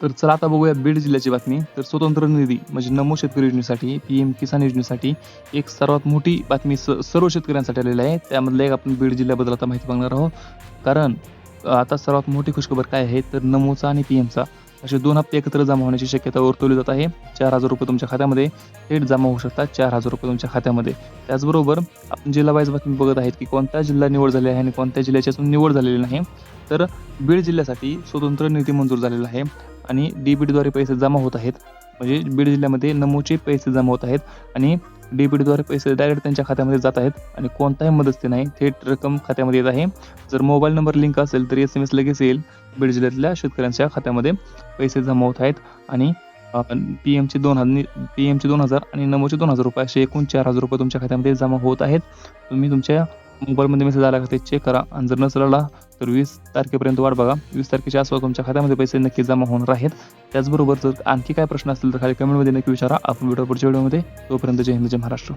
तर चला आता बघूया बीड जिल्ह्याची बातमी. तर स्वतंत्र निधी म्हणजे नमो शेतकरी योजनेसाठी, पीएम किसान योजनेसाठी एक सर्वात मोठी बातमी सर्व शेतकऱ्यांसाठी आलेली आहे. त्यामधलं एक आपण बीड जिल्ह्याबद्दल आता माहिती बघणार आहोत. कारण आता सर्वात मोठी खुशखबर काय आहे, तर नमोचा आणि पीएमचा असे 2 हप्ते एकत्र जमा होण्याची शक्यता वर्तवली जात आहे. ₹4,000 तुमच्या खात्यामध्ये थेट जमा होऊ शकतात. ₹4,000 तुमच्या खात्यामध्ये. त्याचबरोबर आपण जिल्हा वाईज बातमी बघत आहेत, की कोणता जिल्हा निवड झालेला आहे आणि कोणत्या जिल्ह्याची अजून निवड झालेली नाही. तर बीड जिल्ह्यासाठी स्वतंत्र निधी मंजूर झालेला आहे आणि डी-बीटीद्वारे पैसे जमा होत आहेत. म्हणजे बीड जिल्ह्यामध्ये नमोचे पैसे जमा होत आहेत आणि डी-बीटीद्वारे पैसे डायरेक्ट त्यांच्या खात्यामध्ये जात आहेत आणि कोणताही मध्यस्थी नाही. थेट रक्कम खात्यामध्ये येत आहे. जर मोबाईल नंबर लिंक असेल तर SMS लगेच येईल. बीड जिल्ह्यातल्या शेतकऱ्यांच्या खात्यामध्ये पैसे जमा होत आहेत आणि पीएमचे 2,000 आणि नमोचे ₹2,000 असे एकूण ₹4,000 तुमच्या खात्यामध्ये जमा होत आहेत. तुम्ही तुमच्या मोबाईलमध्ये मेसेज आला का ते चेक करा आणि जर नसेल आला तर 20 तारखेपर्यंत वाट बघा. 20 तारखेच्या आसपास तुमच्या खात्यामध्ये पैसे नक्की जमा होणार आहेत. त्याचबरोबर जर आणखी काय प्रश्न असतील तर खाली कमेंटमध्ये नक्की विचारा. आपण भेटू पुढच्या व्हिडिओमध्ये. तोपर्यंत जय हिंद, जय महाराष्ट्र.